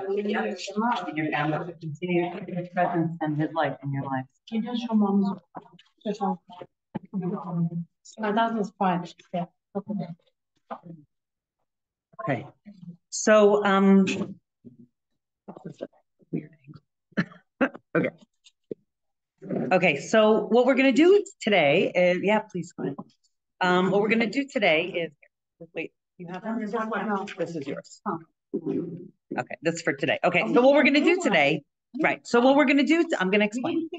In your family to continue His presence and His life in your life. That was fine. Yeah. Okay. So weird angle. Okay. Okay, so what we're going to do today is, yeah, please go ahead. What we're going to do today is, wait, you have one? This is yours. Okay, that's for today. Okay, so what we're going to do today, right, so what we're going to do, I'm going to explain.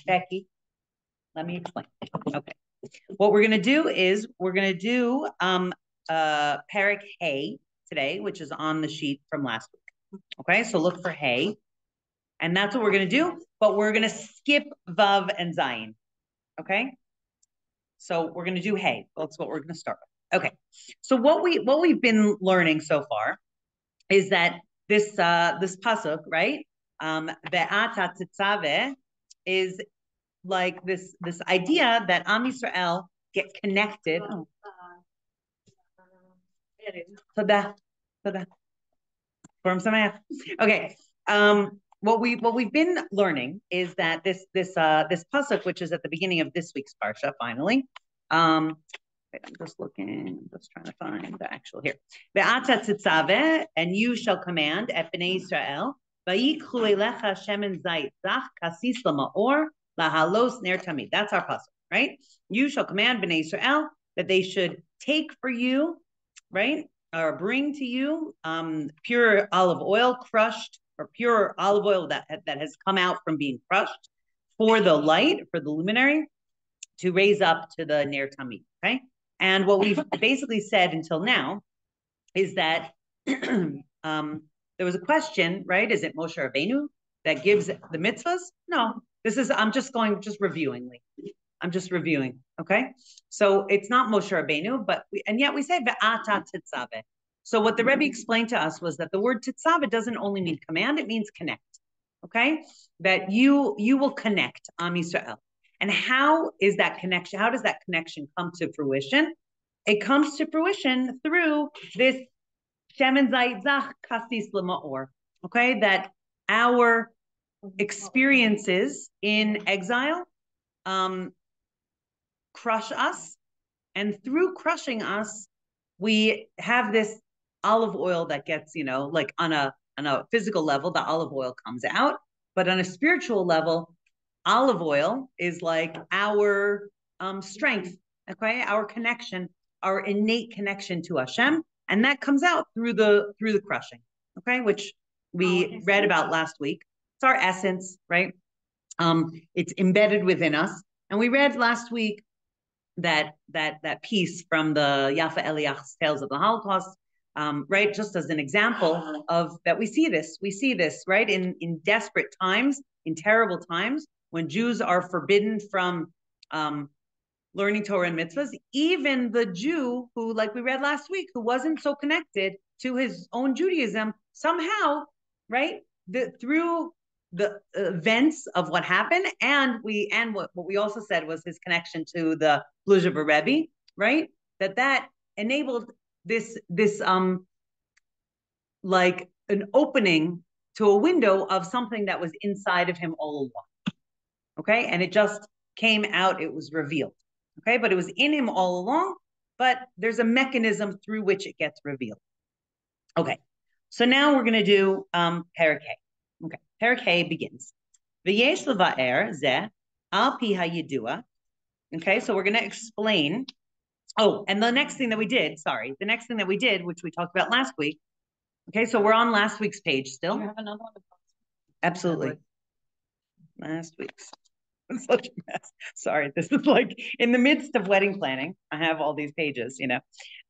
Becky, let me explain. Okay, what we're going to do is we're going to do Parak Hay today, which is on the sheet from last week. Okay, so look for Hay. And that's what we're going to do, but we're going to skip Vav and Zayin, okay? So we're going to do Hay. That's what we're going to start with. Okay, so what we've been learning so far is that this pasuk, right? Ve'ata tetzaveh is like this idea that Am Yisrael get connected. Todah. Okay. What we've been learning is that this pasuk, which is at the beginning of this week's parsha, finally. I'm just looking, I'm just trying to find the actual here. Ve'ata tetzaveh, and you shall command at Bnei Israel, vayiklu elecha shemen zayit zach kasis lamaor lahalos ner tamid. That's our pasuk, right? You shall command Bnei Israel that they should take for you, right, or bring to you pure olive oil crushed, or pure olive oil that has come out from being crushed for the light, for the luminary, to raise up to the Ner Tamid, okay? And what we've basically said until now is that there was a question, right? Is it Moshe Rabbeinu that gives the mitzvahs? No, I'm just reviewing, okay? So it's not Moshe Rabbeinu, and yet we say ve'ata tetzaveh. So what the Rebbe explained to us was that the word tetzaveh doesn't only mean command, it means connect, okay? That you will connect Am Yisrael. And how is that connection? How does that connection come to fruition? It comes to fruition through this shemen zayit zach kasis lemaor, okay? That our experiences in exile crush us, and through crushing us, we have this olive oil that gets, like on a physical level, the olive oil comes out, but on a spiritual level, olive oil is like our strength, okay, our connection, our innate connection to Hashem, and that comes out through the crushing, okay, which we read about last week. It's our essence, right? It's embedded within us, and we read last week that piece from the Yafa Eliach's Tales of the Holocaust, right? Just as an example of that, we see this, right? In desperate times, in terrible times, when Jews are forbidden from learning Torah and mitzvahs, even the Jew who, like we read last week, who wasn't so connected to his own Judaism, somehow, right, through the events of what happened, and what we also said was his connection to the Bluzhever Rebbe, right? That enabled this like an opening to a window of something that was inside of him all along. Okay, and it just came out, it was revealed. Okay, but it was in him all along, but there's a mechanism through which it gets revealed. Okay, so now we're going to do Parak Hay. Okay, Parak Hay begins. V'yesh leva'er zeh al pi hayidua. Okay, so we're going to explain. Oh, and the next thing that we did, which we talked about last week. Okay, so we're on last week's page still. Do you have another one? Absolutely. Last week's. It's such a mess. Sorry, this is like in the midst of wedding planning. I have all these pages,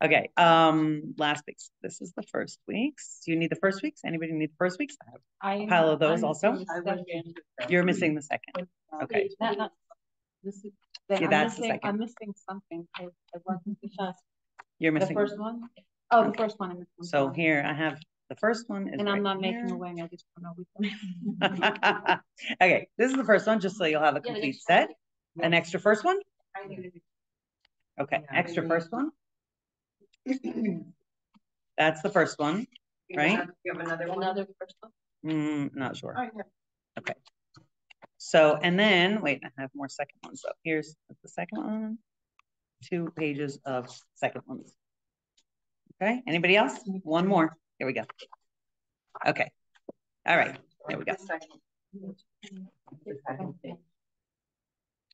Okay, last week's. This is the first week's. Do you need the first week's? Anybody need the first week's? I have a pile of those also. You're missing the second. Okay. This is, that's the second. I'm missing something. I wasn't just You're missing the first one. Oh, the first one. So here I have the first one. And I'm not making a wing. I just don't know which one. Okay, this is the first one, just so you'll have a complete set. An extra first one. Okay, extra first one. That's the first one, right? You have another one? Another first one? Not sure. Okay. So, and then, wait, I have more second ones. So here's the second one. 2 pages of second ones. Okay, anybody else? One more. Here we go. Okay. All right, there we go.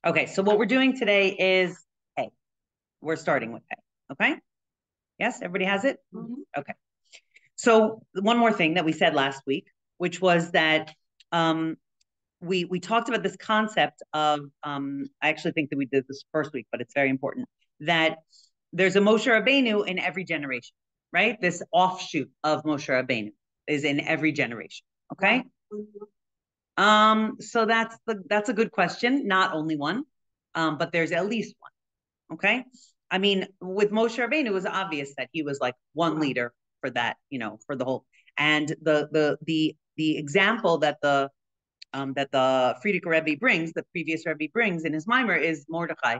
Okay, so what we're doing today is A. We're starting with A, okay? Yes, everybody has it? Mm-hmm. Okay. So one more thing that we said last week, which was that we talked about this concept of, I actually think that we did this first week, but it's very important, that there's a Moshe Rabbeinu in every generation, right? This offshoot of Moshe Rabbeinu is in every generation, okay? So that's a good question. Not only one, but there's at least one, okay? I mean, with Moshe Rabbeinu, it was obvious that he was like one leader for that, for the whole. And the example that the Frierdiker Rebbe brings, the previous Rebbe brings in his mimer, is Mordechai,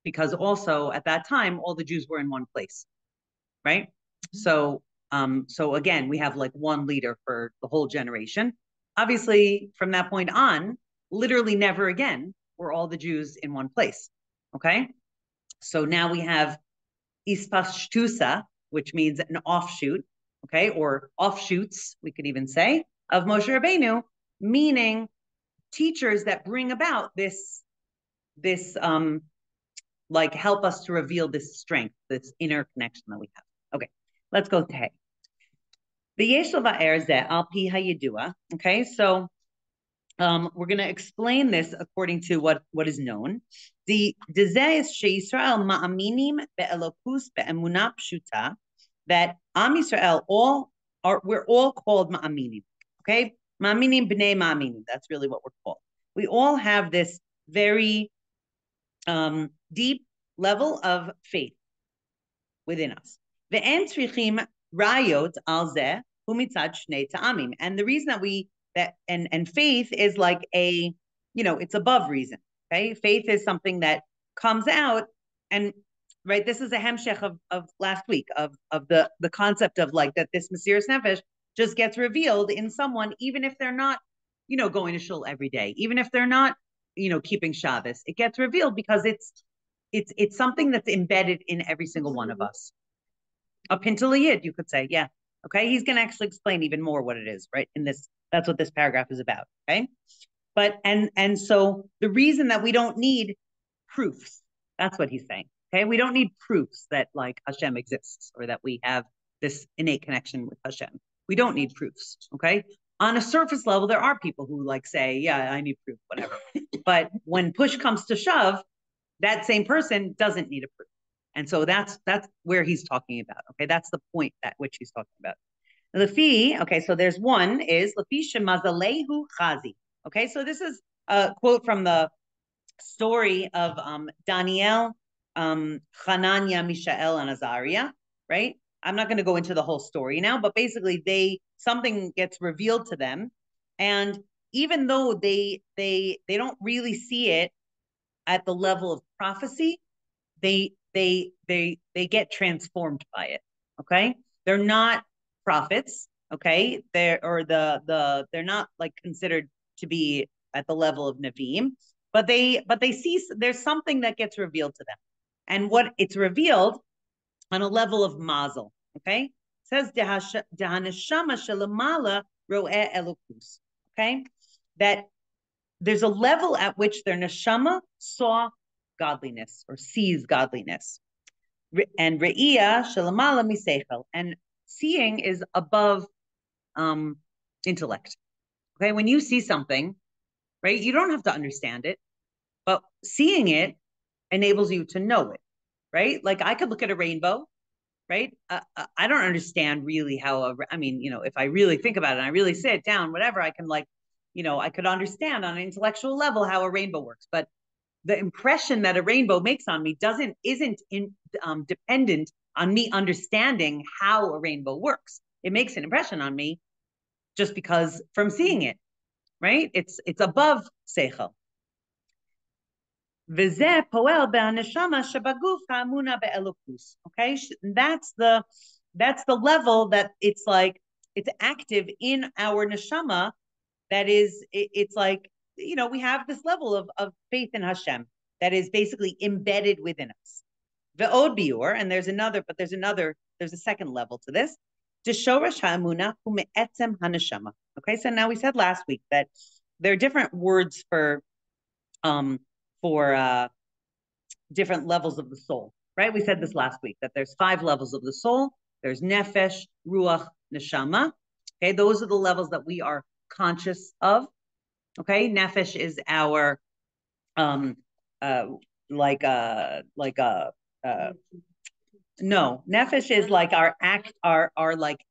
because also at that time all the Jews were in one place, right? So again, we have like one leader for the whole generation. Obviously, from that point on, literally never again were all the Jews in one place. Okay, so now we have ispashtusa, which means an offshoot, okay, or offshoots, we could even say, of Moshe Rabbeinu, meaning teachers that bring about this like help us to reveal this strength, this inner connection that we have. Okay, let's go to Hey. The Yeshel Ba'er Zeh al pi hayidua. Okay, so we're going to explain this according to what is known. The Dezeh is sheYisrael ma'aminim be'elokus be'emunah pshuta, that Am Yisrael we're all called ma'aminim. Okay, ma'aminim b'nei ma'aminim. That's really what we're called. We all have this very deep level of faith within us. Ve'en tzrichim rayot al zeh umitzad shnei ta'amim. And the reason that and faith is like a, it's above reason. Okay, faith is something that comes out, and right, this is a hemshech of last week of the concept of like that this Mesiras Nefesh just gets revealed in someone, even if they're not, going to shul every day, even if they're not, keeping Shabbos. It gets revealed because it's something that's embedded in every single one of us. A pintel yid, you could say, yeah. Okay, he's going to actually explain even more what it is, right? In this, that's what this paragraph is about. Okay, but and so the reason that we don't need proofs, that's what he's saying. Okay, we don't need proofs that like Hashem exists or that we have this innate connection with Hashem. We don't need proofs. Okay, on a surface level, there are people who like say, yeah, I need proof, whatever. But when push comes to shove, that same person doesn't need a proof. And so that's where he's talking about. Okay, that's the point at which he's talking about. Lefi, okay, so there's one is Lefi shemazalehu chazi. Okay, so this is a quote from the story of Daniel, Hananiah, Mishael, and Azariah, right? I'm not going to go into the whole story now, but basically something gets revealed to them, and even though they don't really see it at the level of prophecy, they get transformed by it. Okay, they're not prophets. Okay, they're not like considered to be at the level of Nevi'im, but they see there's something that gets revealed to them, and what it's revealed on a level of mazel. Okay, it says dehaneshama shelamala ro'eh elokus. Okay, that there's a level at which their neshama saw godliness or sees godliness, and re'iyah shelamala miseichel, and seeing is above intellect. Okay, when you see something, right, you don't have to understand it, but seeing it enables you to know it, right? Like I could look at a rainbow, right? I don't understand really how, if I really think about it and I really sit down, whatever, I can I could understand on an intellectual level how a rainbow works, but the impression that a rainbow makes on me isn't dependent on me understanding how a rainbow works. It makes an impression on me just because from seeing it, right? It's above seichel. וזה פועל בהנשמה שבגוף האמונה באלוקוס. Okay, that's the level that it's like it's active in our neshama. That is, it's like, you know, we have this level of faith in Hashem that is basically embedded within us. Ve'od biur, and there's a second level to this. Shoresh ha'amuna hu me'etzem haneshama. Okay, so now we said last week that there are different words for different levels of the soul, right? We said this last week, that there's 5 levels of the soul. There's nefesh, ruach, neshama. Okay, those are the levels that we are conscious of. Okay, nefesh is our no, nefesh is like our like,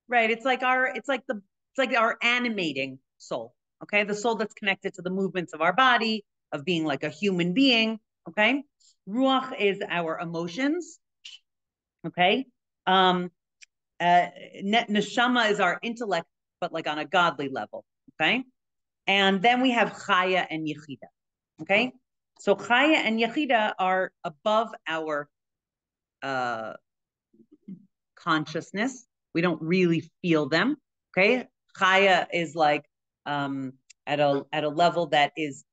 right, it's like our animating soul. Okay, the soul that's connected to the movements of our body, of being like a human being. Okay, ruach is our emotions. Okay, neshama is our intellect, but like on a godly level. Okay, and then we have chaya and yechida. Okay, so chaya and yechida are above our consciousness. We don't really feel them. Okay, chaya is like at a level that is,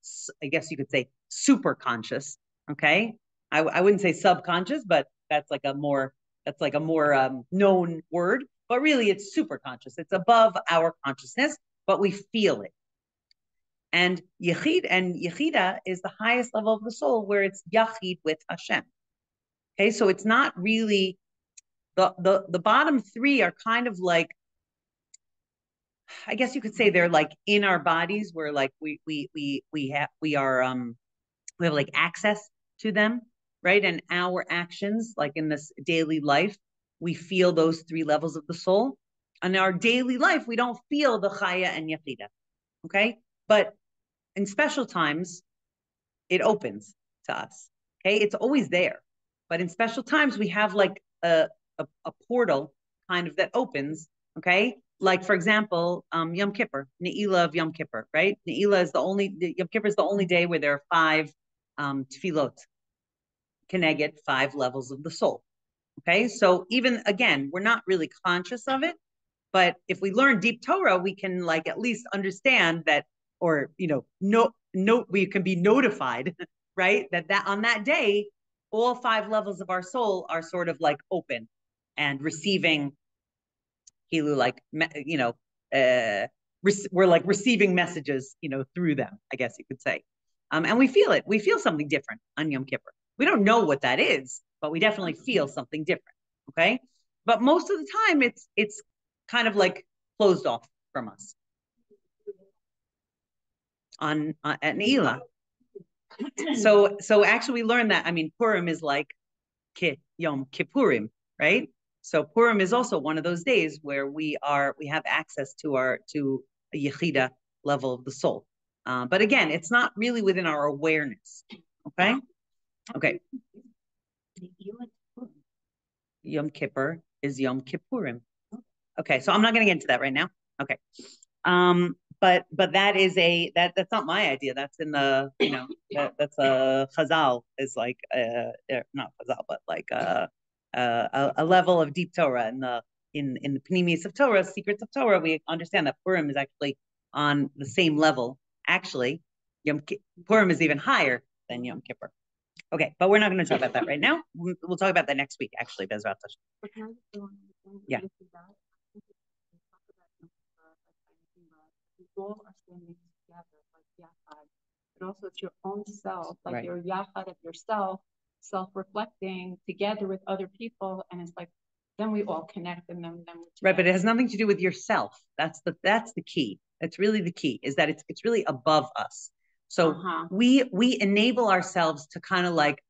I guess you could say, super conscious. Okay, I wouldn't say subconscious, but that's like a more known word. But really, it's super conscious. It's above our consciousness, but we feel it. And yechida is the highest level of the soul, where it's yachid with Hashem. Okay, so it's not really the bottom 3 are kind of like, I guess you could say they're like in our bodies, where like we have like access to them, right? And our actions, like in this daily life, we feel those 3 levels of the soul. In our daily life, we don't feel the chaya and yechida. Okay, but in special times, it opens to us. Okay, it's always there, but in special times, we have like a portal kind of that opens. Okay, like for example, Yom Kippur, Ne'ilah of Yom Kippur, right? Ne'ilah is Yom Kippur is the only day where there are 5 tefillot, keneged 5 levels of the soul. Okay, so even again, we're not really conscious of it, but if we learn deep Torah, we can like at least understand that, or we can be notified, right? That on that day, all 5 levels of our soul are sort of like open and receiving, we're like receiving messages, through them, I guess you could say. And we feel it. We feel something different on Yom Kippur. We don't know what that is, but we definitely feel something different. Okay, but most of the time, it's kind of like closed off from us. At Ne'ilah. So actually we learned that, I mean, Purim is like Yom Kippurim, right? So Purim is also one of those days where we have access to a yechida level of the soul. But again, it's not really within our awareness. Okay. Yom Kippur is Yom Kippurim. Okay, so I'm not going to get into that right now. Okay. But that is that's not my idea. That's in the, that's a Chazal, is like not Chazal, but like a level of deep Torah in the Pnimis of Torah, secrets of Torah. We understand that Purim is actually on the same level. Actually, Purim is even higher than Yom Kippur. Okay, but we're not going to talk about that right now. We'll talk about that next week, actually, Bezrat Hashem. Yeah. All are standing together, like yachad, but also it's your own self, like right. Your yachad of yourself, self-reflecting together with other people, and it's like then we all connect, and then we're right. But it has nothing to do with yourself. That's the key. That's really the key, is that it's really above us. So we enable ourselves to kind of like,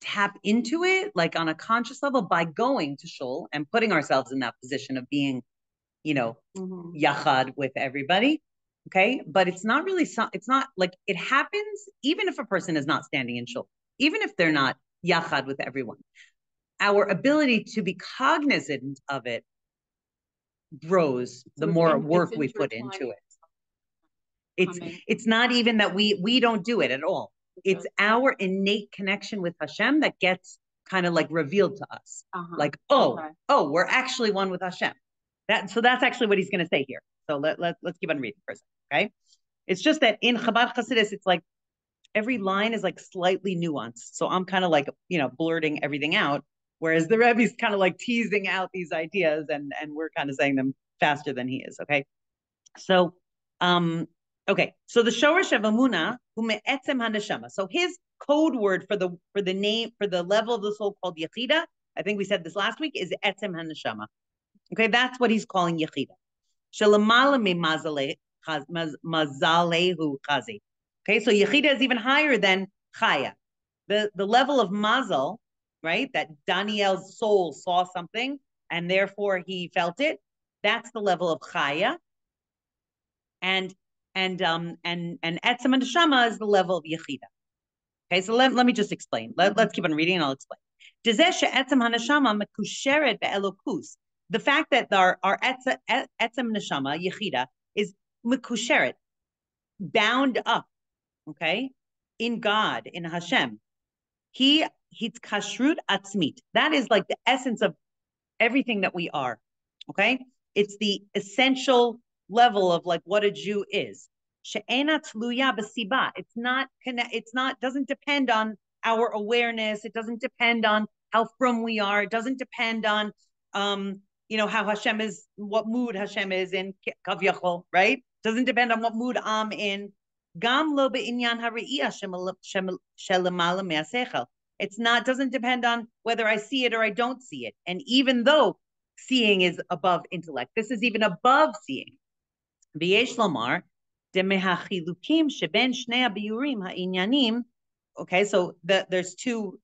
tap into it like on a conscious level by going to shul and putting ourselves in that position of being, yachad with everybody. Okay, but it's not really, it's not like it happens even if a person is not standing in shul, even if they're not yachad with everyone. Our ability to be cognizant of it grows the more work we put into it. It's not even that we don't do it at all. It's our innate connection with Hashem that gets kind of like revealed to us. Like, oh, we're actually one with Hashem. So that's actually what he's going to say here. So let's keep on reading for a second, okay? It's just that in Chabad Hasidus, it's like every line is like slightly nuanced. So I'm kind of like, blurting everything out, whereas the Rebbe's kind of like teasing out these ideas and we're kind of saying them faster than he is, okay? So, okay. So the Shoresh of Amuna, Etzem HaNeshama. So his code word for the name, for the level of the soul called Yechida, I think we said this last week, is Etzem HaNeshama. Okay, that's what he's calling Yechida. Shalamala me mazalehu chazi. Okay, so Yechida is even higher than Chaya. The level of mazal, right? That Daniel's soul saw something and therefore he felt it. That's the level of Chaya. And Etzem HaNeshama is the level of Yechida. Okay, so let me just explain. Let's keep on reading and I'll explain. The fact that our Etzem Neshama, Yechida, is mekusheret, bound up, okay, in God, in Hashem. He's kashrut atzmit. That is like the essence of everything that we are, okay? It's the essential level of like what a Jew is. She'ena tluya b'siba. It's not, doesn't depend on our awareness. It doesn't depend on how frum we are. It doesn't depend on, how Hashem is, what mood Hashem is in, kavyachol, right? Doesn't depend on what mood I'm in. Gam lo be'inyan ha're'iyah shelemala me'asechel. Doesn't depend on whether I see it or I don't see it. And even though seeing is above intellect, this is even above seeing. V'yesh lomar demehachilukim sheben shnei ha'biurim ha'inyanim. Okay, so there's two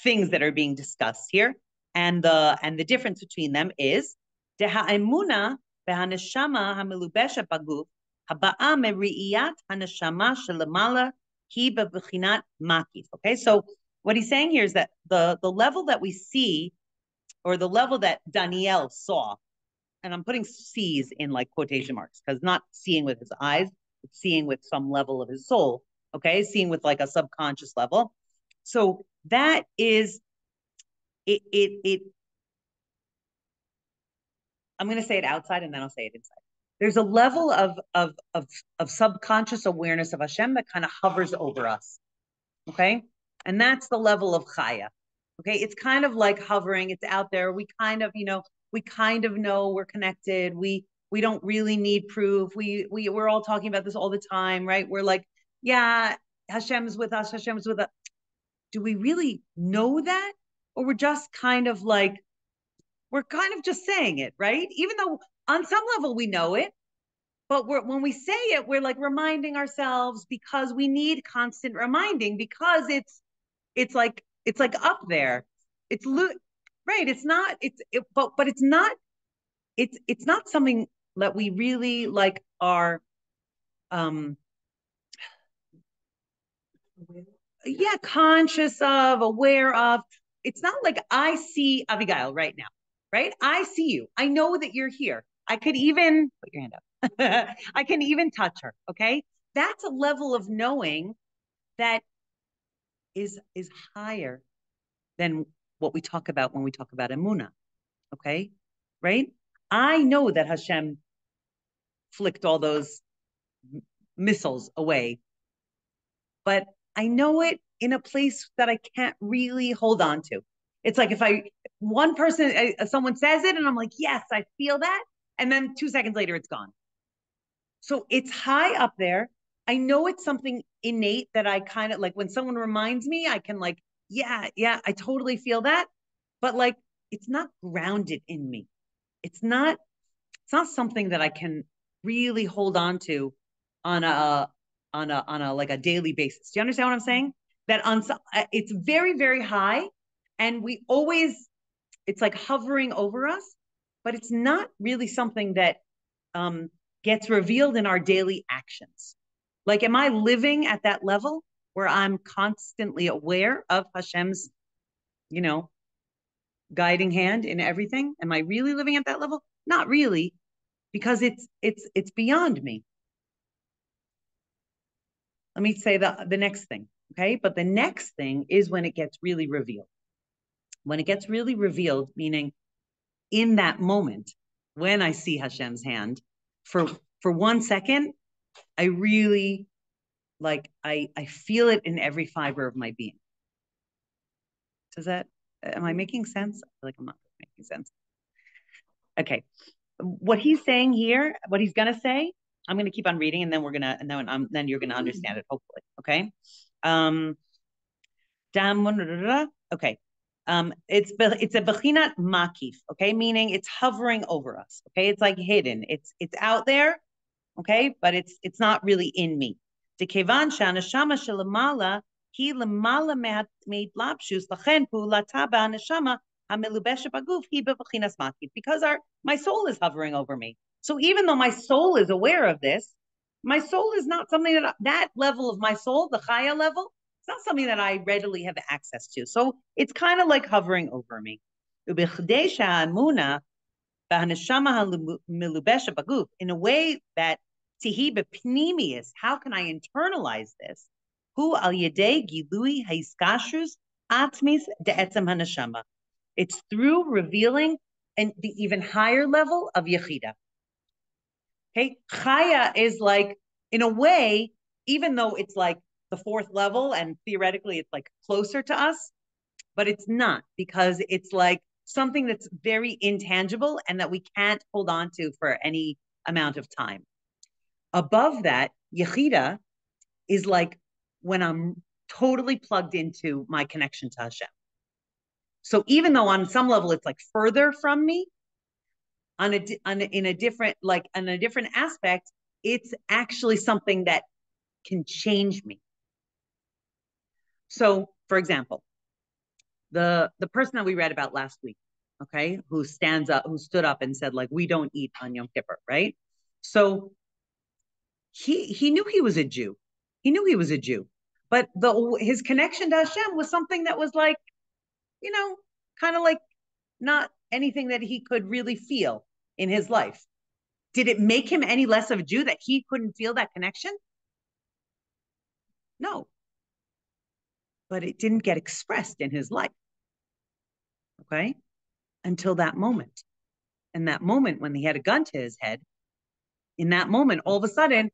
things that are being discussed here. And the difference between them is deha'emuna behaneshama hamelubesha baguf haba'a meri'iyat haneshama shelemala hi bebechinat makif. Okay, so what he's saying here is that the level that we see, or the level that Daniel saw, and I'm putting sees in like quotation marks because not seeing with his eyes, but seeing with some level of his soul. Okay, seeing with like a subconscious level. So that is it. I'm going to say it outside and then I'll say it inside. There's a level of subconscious awareness of Hashem that kind of hovers over us. Okay, and that's the level of Chaya. Okay, it's kind of like hovering. It's out there. We kind of know we're connected. We don't really need proof. We're all talking about this all the time, right? We're like, yeah, Hashem's with us. Hashem's with us. Do we really know that? Or we're just kind of like, we're kind of just saying it, right? Even though on some level we know it, but when we say it, we're like reminding ourselves because we need constant reminding because it's like up there. It's right. It's not. But it's not. It's not something that we really like are. Conscious of, aware of. It's not like I see Abigail right now, right? I see you. I know that you're here. I could even put your hand up. I can even touch her. Okay, that's a level of knowing that is higher than what we talk about when we talk about Emunah. Okay, right? I know that Hashem flicked all those missiles away, but I know it in a place that I can't really hold on to. It's like if someone says it and I'm like, yes, I feel that. And then 2 seconds later, it's gone. So it's high up there. I know it's something innate that I kind of like when someone reminds me, I can like, yeah, I totally feel that. But like, it's not grounded in me. It's not something that I can really hold on to on a like a daily basis. Do you understand what I'm saying? That it's very, very high, and it's like hovering over us, but it's not really something that gets revealed in our daily actions. Like, am I living at that level where I'm constantly aware of Hashem's, guiding hand in everything? Am I really living at that level? Not really, because it's beyond me. let me say the next thing, okay? But the next thing is when it gets really revealed. When it gets really revealed, meaning in that moment, when I see Hashem's hand, for 1 second, I really, like, I feel it in every fiber of my being. Am I making sense? I feel like I'm not making sense. Okay. What he's saying here, what he's going to say, I'm going to keep on reading, and then then you're going to understand it, hopefully. Okay. Okay. It's a bechinat makif, okay, meaning it's hovering over us. Okay, it's like hidden. It's out there, okay, but it's not really in me. Dekevan shanashama shelamala hi lamala me'atlapshus lachen pu'lata ba'anashama hamelubesha baguf hi bebechinas makif, because my soul is hovering over me. So even though my soul is aware of this, my soul is not something that level of my soul, the chaya level, it's not something that I readily have access to. So it's kind of like hovering over me. In a way that tihi b'pnimius, how can I internalize this? Hu al yedei gilui haiskashrus atmis de'etzem haneshama. It's through revealing and the even higher level of yechida. Okay, chaya is like, in a way, even though it's like the fourth level and theoretically it's like closer to us, but it's not, because it's like something that's very intangible and that we can't hold on to for any amount of time. Above that, yechida is like when I'm totally plugged into my connection to Hashem. So even though on some level it's like further from me, in a different aspect, it's actually something that can change me. So, for example, the person that we read about last week, okay, who stood up and said, like, we don't eat on Yom Kippur, right? So he knew he was a Jew. He knew he was a Jew, but his connection to Hashem was something that was like, kind of like not anything that he could really feel in his life. Did it make him any less of a Jew that he couldn't feel that connection? No. But it didn't get expressed in his life. Okay? Until that moment. And that moment when he had a gun to his head, in that moment, all of a sudden,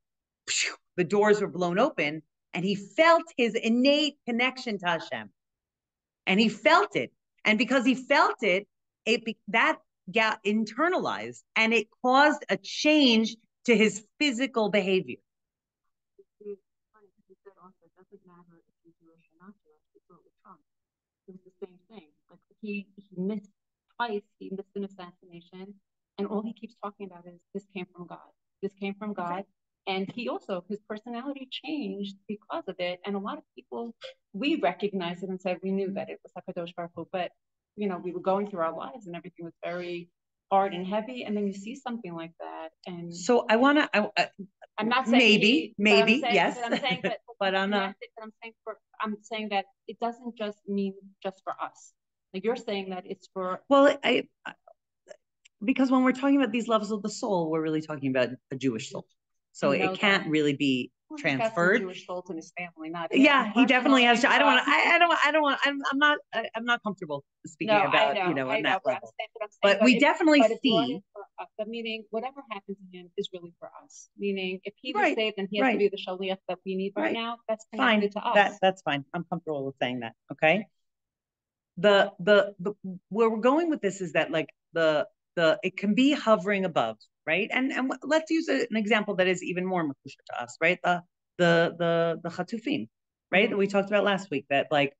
the doors were blown open and he felt his innate connection to Hashem. And he felt it. And because he felt it, that got internalized and it caused a change to his physical behavior. It doesn't matter if you're Jewish or not Jewish, it's what was Trump. It was the same thing. Like he missed twice, he missed an assassination, and all he keeps talking about is this came from God. This came from God. And he also, his personality changed because of it. And a lot of people, we recognized it and said we knew that it was HaKadosh Baruch Hu, but we were going through our lives and everything was very hard and heavy. And then you see something like that. And so I'm not saying maybe, yes. I'm saying that, but I'm saying that it doesn't just mean just for us. Like you're saying that it's for. Well, because when we're talking about these levels of the soul, we're really talking about a Jewish soul. So it can't really be transferred. Jewish soul to his family, not he definitely has. I'm not comfortable speaking about on that level. But we definitely see. But meaning, whatever happens to him is really for us. Meaning, if he was saved, then he has to be the shaliach that we need right now. That's connected to us. That's fine. I'm comfortable with saying that. Okay. The where we're going with this is that like it can be hovering above, right? And let's use an example that is even more makusha to us, right? The chatufim, right? That we talked about last week. That like,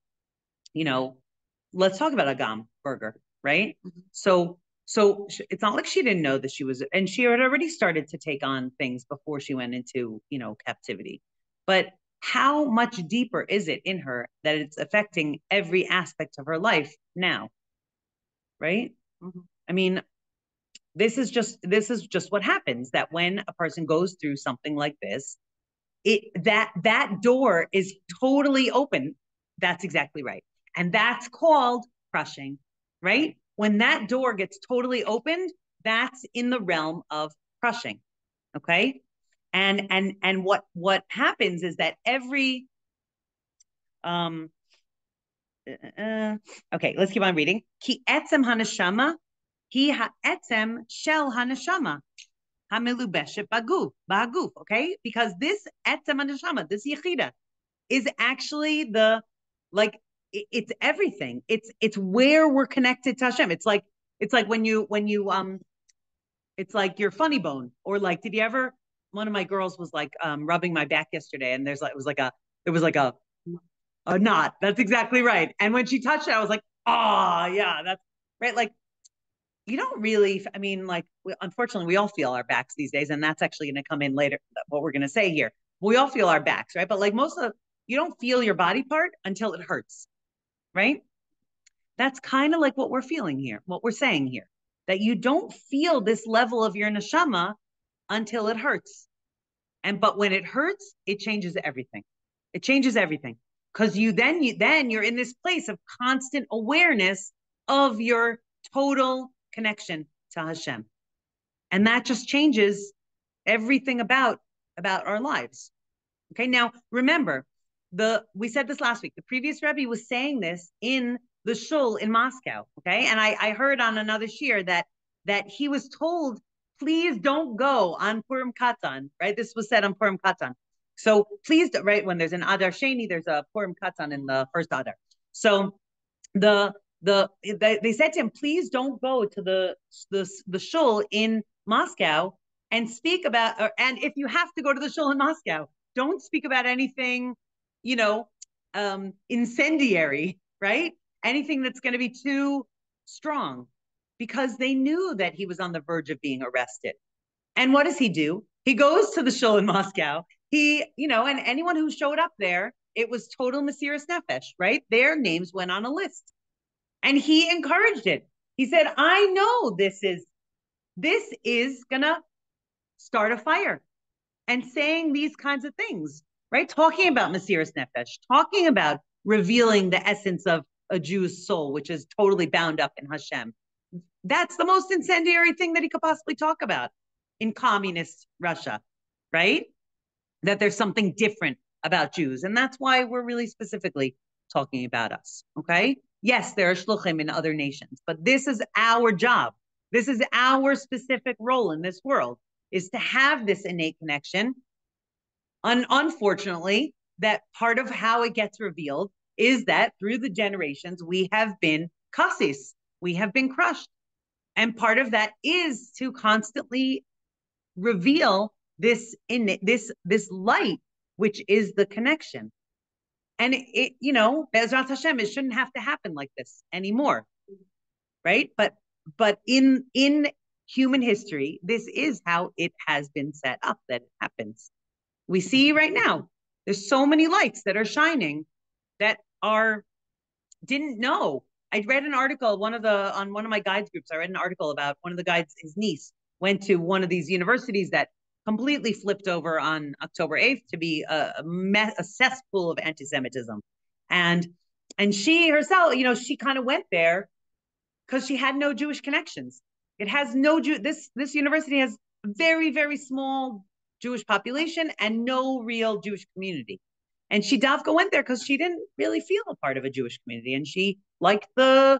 let's talk about Agam burger, right? So it's not like she didn't know that she was, and she had already started to take on things before she went into captivity. But how much deeper is it in her that it's affecting every aspect of her life now, right? I mean, this is just what happens, that when a person goes through something like this, that door is totally open. That's exactly right. And that's called crushing, right? When that door gets totally opened, that's in the realm of crushing. Okay. And what happens is that every okay, let's keep on reading. Ki etzem haneshama, hi ha'etzem shel haneshama, hamelubeshet baguf. Okay, because this etzem haneshama, this yichida, is actually it's everything. It's where we're connected to Hashem. It's like when you it's like your funny bone, or like, did you ever? One of my girls was like rubbing my back yesterday, and it was like a knot. That's exactly right. And when she touched it, I was like, oh yeah, that's right. Like, you don't really, I mean, like, unfortunately, we all feel our backs these days, and that's actually going to come in later, what we're going to say here. We all feel our backs, right? But like you don't feel your body part until it hurts, right? That's kind of like what we're feeling here, what we're saying here, that you don't feel this level of your neshama until it hurts. But when it hurts, it changes everything. It changes everything. Because then you're in this place of constant awareness of your total connection to Hashem. And that just changes everything about our lives. Okay, now remember, we said this last week. The previous Rebbe was saying this in the shul in Moscow. Okay, and I heard on another shiur that he was told, please don't go on Purim Katan. Right, this was said on Purim Katan. So please, right, when there's an Adar Sheni, there's a Purim Katan in the first Adar. So they said to him, please don't go to the shul in Moscow and speak about, and if you have to go to the shul in Moscow, don't speak about anything, incendiary, right? Anything that's going to be too strong, because they knew that he was on the verge of being arrested. And what does he do? He goes to the shul in Moscow. And anyone who showed up there, it was total Mesiras Nefesh, right? Their names went on a list. And he encouraged it. He said, I know this is gonna start a fire. And saying these kinds of things, right? Talking about Mesiras Nefesh, talking about revealing the essence of a Jew's soul, which is totally bound up in Hashem. That's the most incendiary thing that he could possibly talk about in communist Russia, right? That there's something different about Jews. And that's why we're really specifically talking about us, okay? Yes, there are shluchim in other nations, but this is our job. This is our specific role in this world, is to have this innate connection. Unfortunately, that part of how it gets revealed is that through the generations, we have been kasis, we have been crushed. And part of that is to constantly reveal this light, which is the connection. And Be'ezrat Hashem, it shouldn't have to happen like this anymore, right? But in human history, this is how it has been set up, that it happens. We see right now, there's so many lights that are shining that didn't know. I read an article, on one of my guides groups, I read an article about one of the guides, his niece went to one of these universities that completely flipped over on October 8th to be a cesspool of anti-Semitism. And she herself, she kind of went there because she had no Jewish connections. It has no this university has a very, very small Jewish population and no real Jewish community. And she Davka went there because she didn't really feel a part of a Jewish community, and she liked the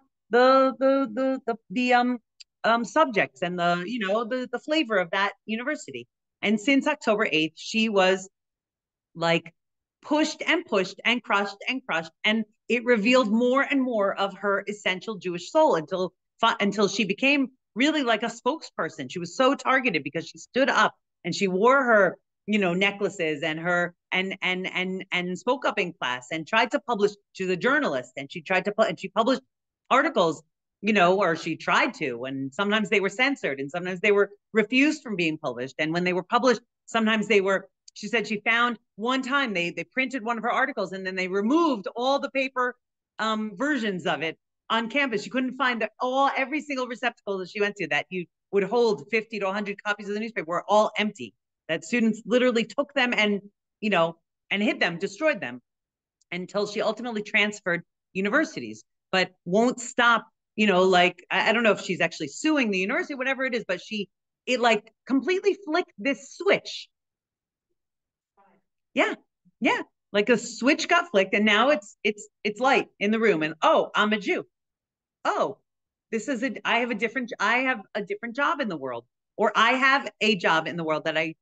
subjects and the flavor of that university. And since October 8th, she was like pushed and crushed, and it revealed more and more of her essential Jewish soul until she became really like a spokesperson. She was so targeted because she stood up and she wore her necklaces and her and spoke up in class and tried to publish. She's a journalist, and she published articles, or she tried to, and sometimes they were censored and sometimes they were refused from being published. And when they were published, sometimes she said she found one time they printed one of her articles and then they removed all the paper versions of it on campus. She couldn't find every single receptacle that she went to that you would hold 50 to 100 copies of the newspaper were all empty. That students literally took them and hid them, destroyed them, until she ultimately transferred universities, but won't stop. I don't know if she's actually suing the university, whatever it is, but it completely flicked this switch Yeah, yeah. Like a switch got flicked, and now it's light in the room, and oh, I'm a Jew. Oh, I have a different job in the world, or I have a job in the world that I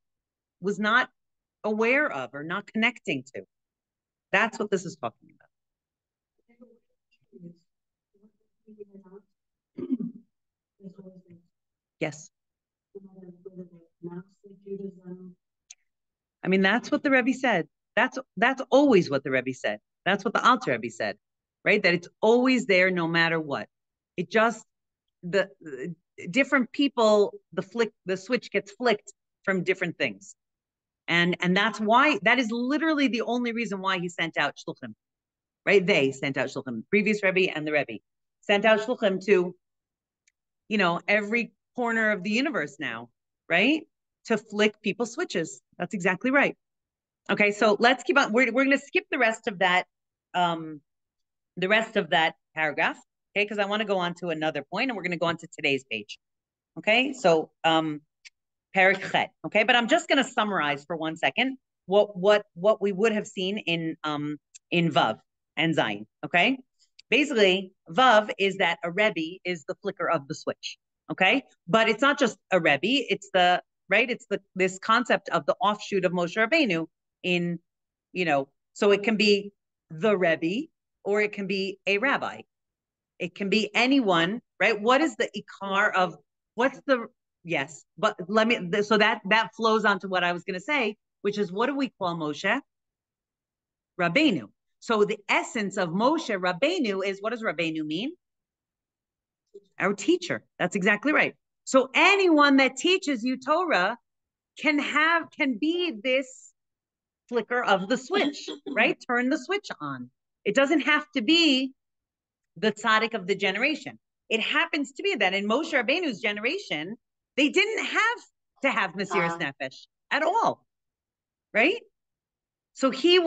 was not aware of or not connecting to. That's what this is talking about. Yes. I mean, that's what the Rebbe said. That's always what the Rebbe said. That's what the Alter Rebbe said, right? That it's always there no matter what. It just, the different people, the switch gets flicked from different things. And that's why, that is literally the only reason why he sent out shluchim, right? They sent out shluchim, the previous Rebbe and the Rebbe sent out shluchim to, every corner of the universe now, right? To flick people's switches. That's exactly right. Okay, so let's keep on. We're going to skip the rest of that paragraph, okay? Because I want to go on to another point, and we're going to go on to today's page. Okay, so Parak Chet. Okay, but I'm just going to summarize for 1 second what we would have seen in Vav and Zayin. Okay, basically Vav is that a Rebbe is the flicker of the switch. Okay, but it's not just a Rebbe; it's this concept of the offshoot of Moshe Rabbeinu in, so it can be the Rebbe or it can be a rabbi. It can be anyone, right? What is the ikar of yes, but so that flows onto what I was going to say, which is, what do we call Moshe? Rabbeinu. So the essence of Moshe Rabbeinu is, what does Rabbeinu mean? Our teacher. That's exactly right. So anyone that teaches you Torah can be this flicker of the switch, right? Turn the switch on. It doesn't have to be the tzaddik of the generation. It happens to be that in Moshe Rabbeinu's generation, they didn't have to have Mesiras Nefesh at all, right? So he's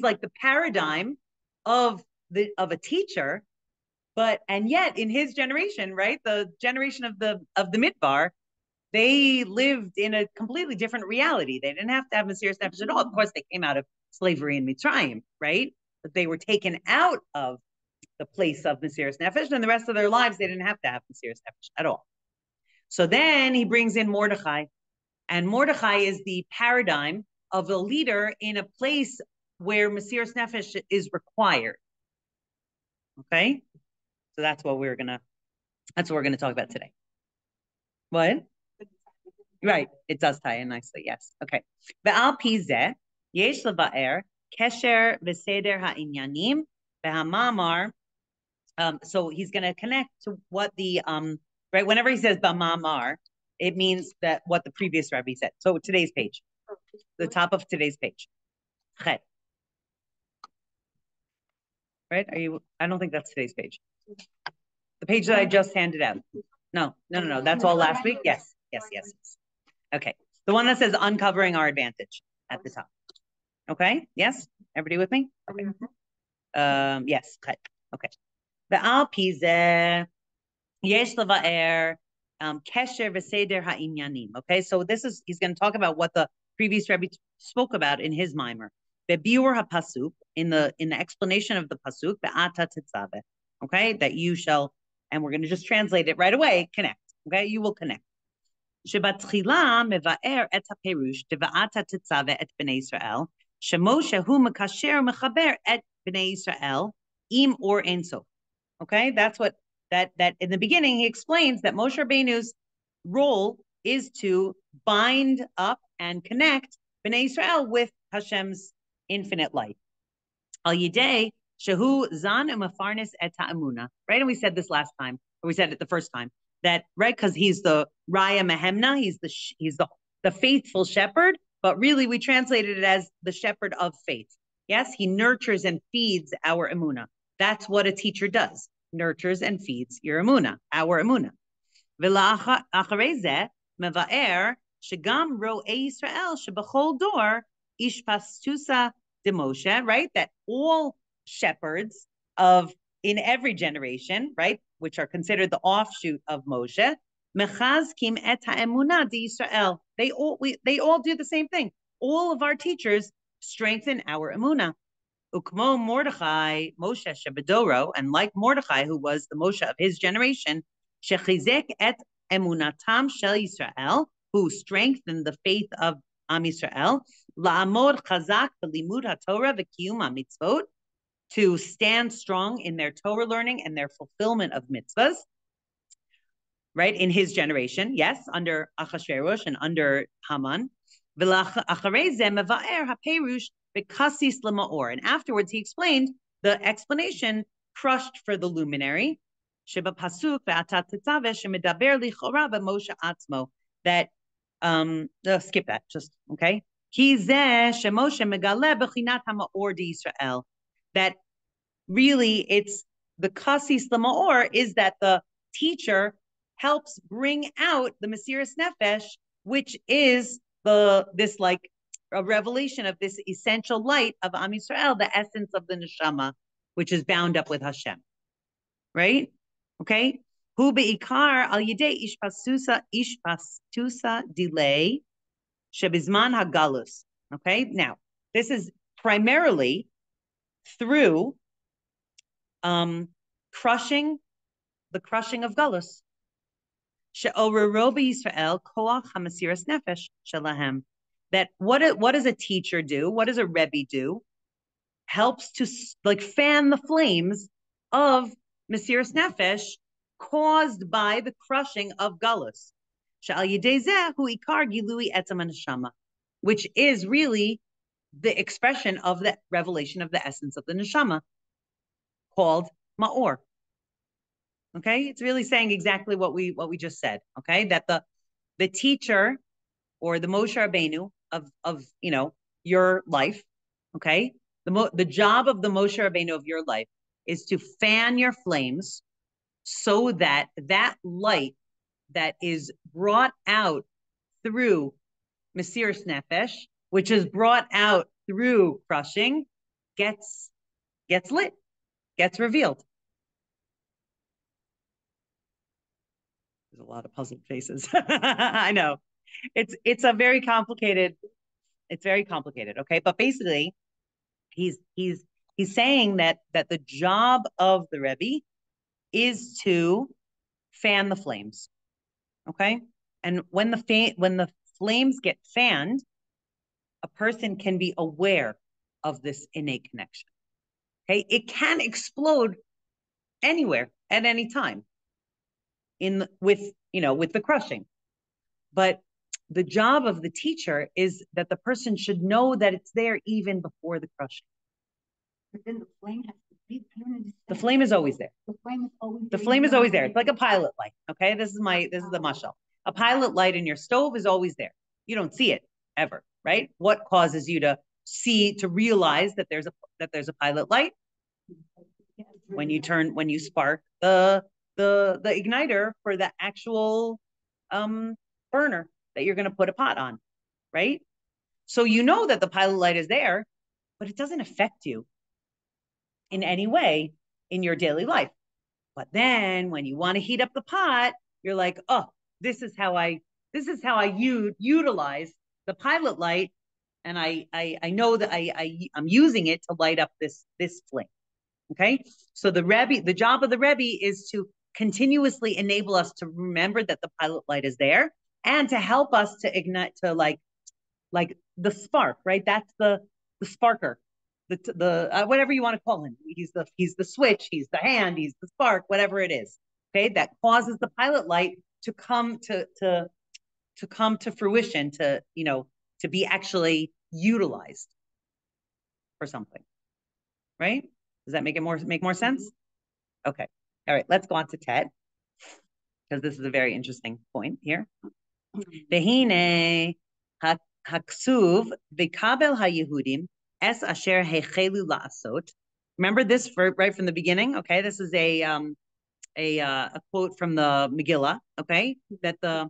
like the paradigm of a teacher, and yet in his generation, right, the generation of the Midbar, they lived in a completely different reality. They didn't have to have Mesiras Nefesh at all. Of course, they came out of slavery in Mitzrayim, right? But they were taken out of the place of Mesiras Nefesh, and the rest of their lives, they didn't have to have Mesiras Nefesh at all. So then he brings in Mordechai, and Mordechai is the paradigm of a leader in a place where Mesiras Nefesh is required. Okay? So that's what we're gonna talk about today. What? Right, it does tie in nicely, yes. Okay. Ve'al pi zeh, yesh leva'er, kesher v'seder ha'inyanim, ve'hamamar. So he's going to connect to what the right. Whenever he says b'mamar, it means that what the previous Rabbi said. So today's page, the top of today's page. Chet. Right? I don't think that's today's page. The page that I just handed out. No. That's all last week. Yes. Okay. The one that says uncovering our advantage at the top. Okay. Yes. Everybody with me? Okay. Yes. Chet. Okay. Ve'al pi zeh yesh leva'er kesher v'seder ha'inyanim. Okay, so he's going to talk about what the previous Rebbe spoke about in his mimer. Be'biur ha'pasuk, in the explanation of the pasuk, be'ata tetzaveh. Okay, that you shall, and we're going to just translate it right away. Connect. Okay, you will connect. Shebatchila meva'er et ha'perush de'va'ata tetzaveh et bnei Yisrael. Shemoshe hu mekasher mechaber et bnei Yisrael im or enso. Okay, that's what that in the beginning he explains that Moshe Rabbeinu's role is to bind up and connect Bnei Israel with Hashem's infinite light. Al Yidei Shehu Zan Umafarnis et Ha'amuna. Right, and we said this last time, or we said it the first time, that right, because he's the Raya Mehemna, he's the faithful shepherd, but really we translated it as the shepherd of faith. Yes, he nurtures and feeds our emuna. That's what a teacher does. Nurtures and feeds your emuna, our emuna. V'la'acharei zeh meva'er shegam ro'ei Yisrael shebachol dor ishpastusa de Moshe, right? That all shepherds in every generation, right, which are considered the offshoot of Moshe, mechazkim et ha'emuna de Yisrael. They all do the same thing. all of our teachers strengthen our emunah. Ukmo Mordechai, Moshe Shebedoro, and like Mordechai, who was the Moshe of his generation, Shechizek et emunatam shel Yisrael, who strengthened the faith of Am Yisrael, la'amod chazak b'limud haTorah v'kiyum hamitzvot, to stand strong in their Torah learning and their fulfillment of mitzvahs, right, in his generation, yes, under Achashverosh and under Haman. And afterwards he explained the explanation crushed for the luminary, that skip that, just okay. That really it's the kasis l'ma'or is that the teacher helps bring out the Mesiras Nefesh, which is this like a revelation of this essential light of Am Yisrael, the essence of the neshama, which is bound up with Hashem, right? Okay. Hu beikar al yidei ishpasusa delay shebizman hagalus. Okay. Now, this is primarily through crushing of galus. That what does a teacher do? What does a Rebbe do? Helps to like fan the flames of Mesiras Nefesh caused by the crushing of galus, which is really the expression of the revelation of the essence of the neshama, called ma'or. Okay, it's really saying exactly what we just said. Okay, that the teacher or the Moshe Rabbeinu of your life. Okay, the job of the Moshe Rabbeinu of your life is to fan your flames so that that light that is brought out through Mesiras Nefesh, which is brought out through crushing, gets lit, gets revealed. There's a lot of puzzled faces. I know. It's very complicated. Okay. But basically, he's saying that the job of the Rebbe is to fan the flames. Okay. And when the flames get fanned, a person can be aware of this innate connection. Okay. It can explode anywhere at any time with the crushing. But the job of the teacher is that the person should know that it's there even before the crushing. But then the flame has to be. The flame is always there. The flame is always there. The flame is always there. It's like a pilot light. Okay, this is the mashal. A pilot light in your stove is always there. You don't see it ever, right? What causes you to realize that there's a pilot light? When you spark the igniter for the actual burner that you're going to put a pot on, right? So you know that the pilot light is there, but it doesn't affect you in any way in your daily life. But then when you want to heat up the pot, you're like, oh, this is how I utilize the pilot light, and I know that I'm using it to light up this flame. Okay, so the job of the Rebbe is to continuously enable us to remember that the pilot light is there, and to help us to ignite, to like the spark, right? That's the sparker, the whatever you want to call him. He's the switch, he's the hand, he's the spark, whatever it is. Okay, that causes the pilot light to come to fruition, to be actually utilized for something, right? Does that make more sense? Okay. All right, let's go on to Tet, because this is a very interesting point here. Vehine haksuv v'kabel haYehudim es asher hechelu la'asot. Remember this right from the beginning. Okay, this is a quote from the Megillah. Okay, that the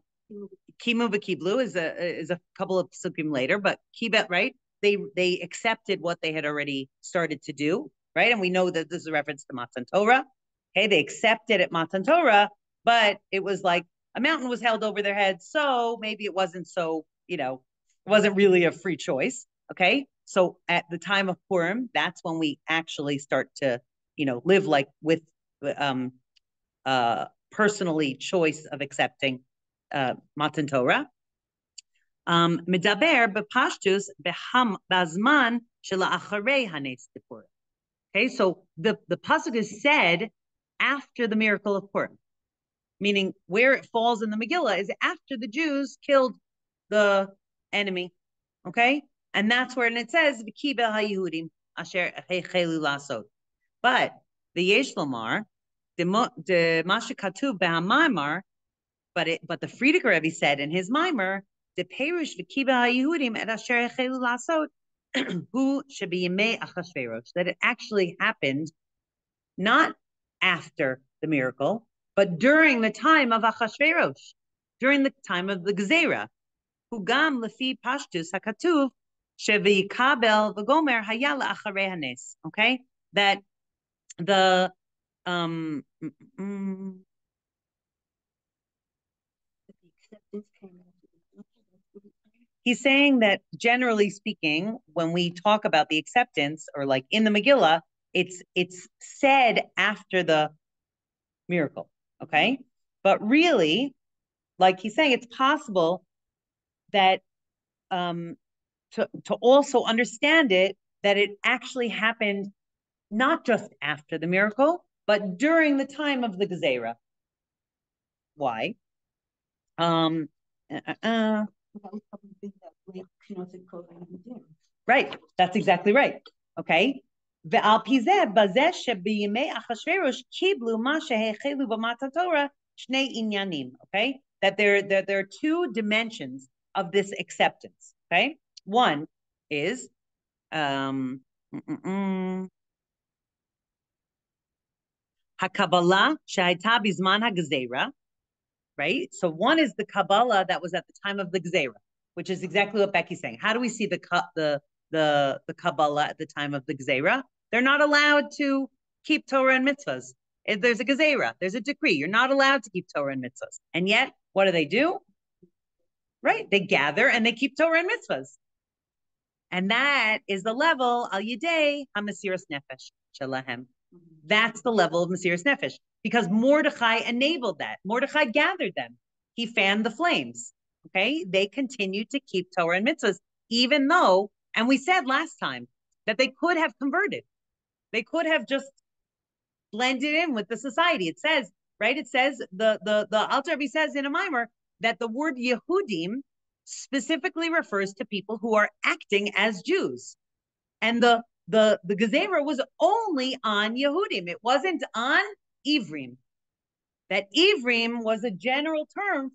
kimu v'kiblu is a couple of psukim later, but kibet, right? They accepted what they had already started to do, right? And we know that this is a reference to Matan Torah. Okay, they accepted at Matan Torah, but it was like a mountain was held over their heads, so maybe it wasn't so, wasn't really a free choice. Okay, so at the time of Purim, that's when we actually start to, live like with personally choice of accepting Matan Torah. Medaber bepashtus bazman shela'acharei hanes Purim. Okay, so the pasuk is said after the miracle of Purim, meaning where it falls in the Megillah is after the Jews killed the enemy. Okay, and that's where it says v'kiba haYehudim asher hechelu lasot. But the Yesh Lomar, the Mashikatu B'Hamaimar, but the Frierdiker Rebbe said in his Maimer, the Perush v'kiba haYehudim et asher hechelu lasot, who should be Yemei Achashverosh, that it actually happened not after the miracle, but during the time of Achashverosh, during the time of the Gezerah, who gam lefi pashtus hakatuv shevikabel v'gomer hayala acharei hanes. Okay, that the he's saying that generally speaking, when we talk about the acceptance or like in the Megillah, it's said after the miracle. Okay, but really, like he's saying, it's possible that to also understand it, that it actually happened not just after the miracle, but during the time of the Gezerah. Why? Right, that's exactly right. Okay. Okay, that there are two dimensions of this acceptance. Okay, one is Hakabbalah shehayta bizman hagezerah, right? So one is the Kabbalah that was at the time of the Gezerah, which is exactly what Becky's saying. How do we see the Kabbalah at the time of the Gezerah? They're not allowed to keep Torah and mitzvahs. If there's a Gezerah, there's a decree. You're not allowed to keep Torah and mitzvahs. And yet, what do? Right? They gather and they keep Torah and mitzvahs. And that is the level, al yidei ha-mesiras nefesh shelahem. That's the level of mesiras nefesh. Because Mordechai enabled that. Mordechai gathered them. He fanned the flames. Okay? They continued to keep Torah and mitzvahs, even though, and we said last time, that they could have converted. They could have just blended in with the society. It says, right? It says, the Alter Rebbe says in a mimer that the word Yehudim specifically refers to people who are acting as Jews. And the Gezerah was only on Yehudim. It wasn't on Ivrim. That Ivrim was a general term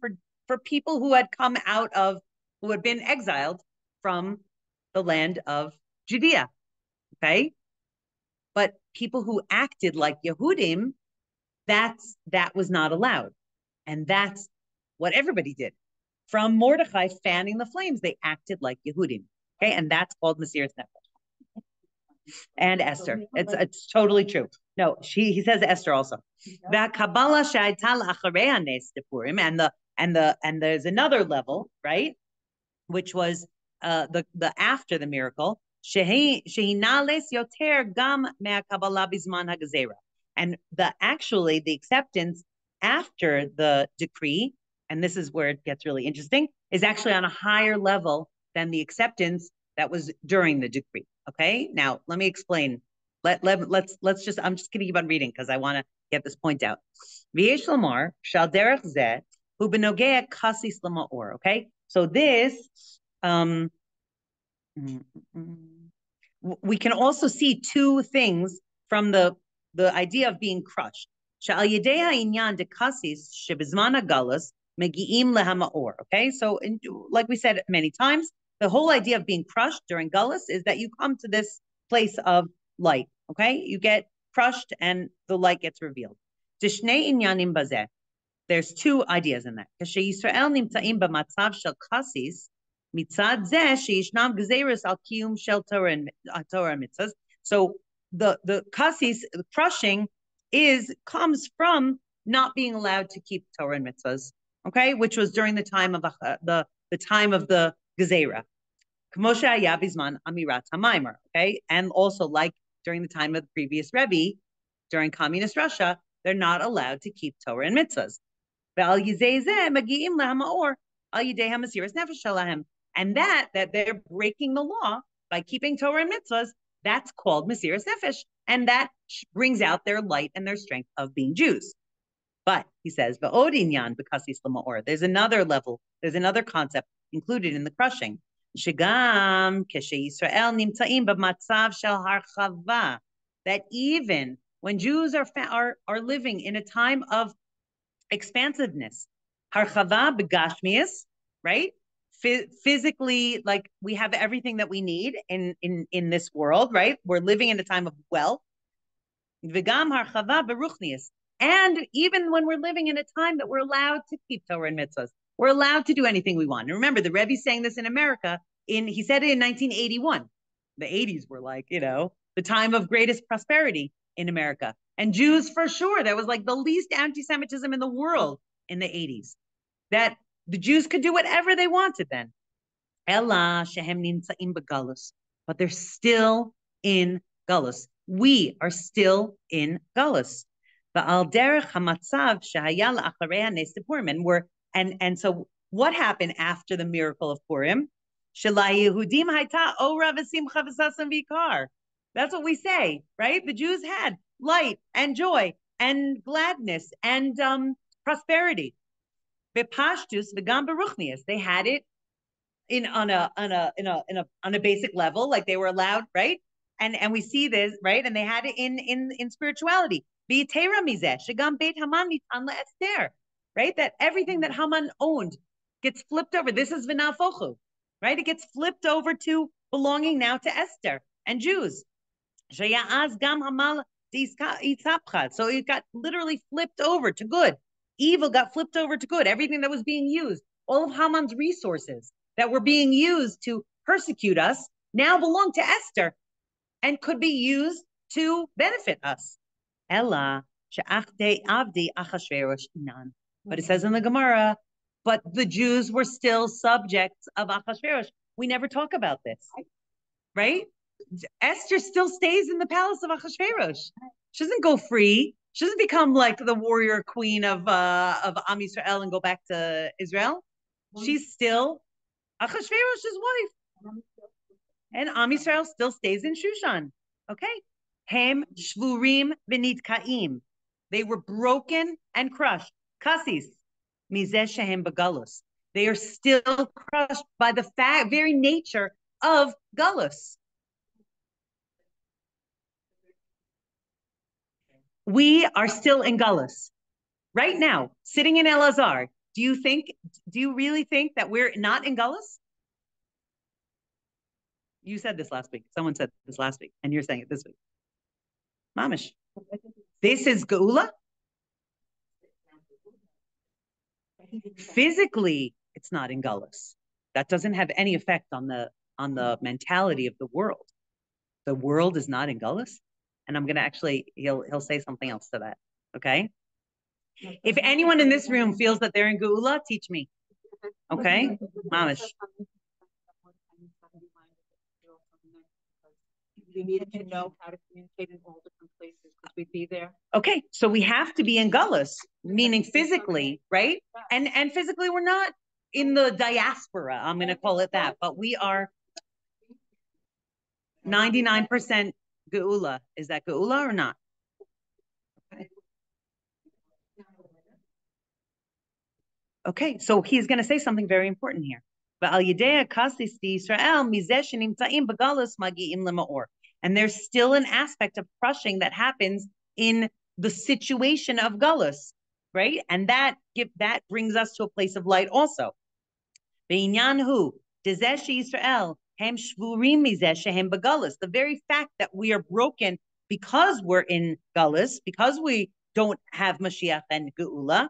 for people who had come out of, who had been exiled from the land of Judea. Okay? But people who acted like Yehudim, that was not allowed. And that's what everybody did. From Mordechai fanning the flames, they acted like Yehudim. Okay, and that's called Mesiras Nefesh. And Esther. It's totally true. No, he says Esther also. And there's another level, right? Which was the after the miracle. And the acceptance after the decree, and this is where it gets really interesting, is actually on a higher level than the acceptance that was during the decree. Okay, now let me explain. Let's just, I'm just going to keep on reading because I want to get this point out. V'yesh lomar shal derech zeh hu benogea kasis l'ma'or. Okay, so this we can also see two things from the idea of being crushed. Shal yedei ha'inyan de kasis shebizman hagalus megi'im lehama'or. Okay, so like we said many times, the whole idea of being crushed during galus is that you come to this place of light. Okay, you get crushed and the light gets revealed. Dishnei inyanim bazeh. There's two ideas in that. Yisrael nimta'im b'matzav shel kasis mitzad zeh sheishnam gezeros al kiyum shel Torah and mitzvahs. So the kasis, the crushing, comes from not being allowed to keep Torah and mitzvahs. Okay, which was during the time of the time of the gezerah. Okay, and also like during the time of the previous Rebbe, during communist Russia, they're not allowed to keep Torah and mitzvahs. And that they're breaking the law by keeping Torah and mitzvahs, that's called Mesiras Nefesh. And that brings out their light and their strength of being Jews. But he says, there's another level, there's another concept included in the crushing. That even when Jews are living in a time of expansiveness, harchava begashmias, right? Physically, like we have everything that we need in this world, right? We're living in a time of wealth. V'gam harchava beruchnias. And even when we're living in a time that we're allowed to keep Torah and mitzvahs, we're allowed to do anything we want. And remember, the Rebbe's saying this in America. He said it in 1981. The 80s were like, the time of greatest prosperity in America. And Jews, for sure, that was like the least anti-Semitism in the world in the 80s. That the Jews could do whatever they wanted then. Ella shehem nimtzaim begalus, but they're still in galus. We are still in galus. And so what happened after the miracle of Purim? That's what we say, right? The Jews had light and joy and gladness and prosperity. They had it on a basic level, like they were allowed, right? And we see this, right? And they had it in spirituality. Right? That everything that Haman owned gets flipped over. This is v'nafochu, right? It gets flipped over to belonging now to Esther and Jews. So it got literally flipped over to good. Evil got flipped over to good. Everything that was being used, all of Haman's resources that were being used to persecute us now belong to Esther and could be used to benefit us. But it says in the Gemara, but the Jews were still subjects of Achashverosh. We never talk about this, right? Esther still stays in the palace of Achashverosh. She doesn't go free. She doesn't become like the warrior queen of Am Yisrael and go back to Israel. She's still Achashverosh's wife. And Am Yisrael still stays in Shushan. Okay. Hem shvurim v'nitkaim. They were broken and crushed. Kasis mizeh shehem begalus. They are still crushed by the very nature of galus. We are still in galus right now, sitting in Elazar. Do you really think that we're not in galus? You said this last week. Someone said this last week, and you're saying it this week. Mamish. This is Geula? Physically, it's not in galus. That doesn't have any effect on the mentality of the world. The world is not in galus. And I'm gonna he'll say something else to that. Okay. If anyone in this room feels that they're in Geula, teach me. Okay, Mamish. We needed to know how to communicate in all different places because we'd be there. Okay, so we have to be in galus, meaning physically, right? And physically, we're not in the diaspora. I'm going to call it that, but we are 99% geula. Is that geula or not? Okay, so he's going to say something very important here. And there's still an aspect of crushing that happens in the situation of galus, right? And that brings us to a place of light also. The very fact that we are broken because we're in galus, because we don't have Mashiach and Geula,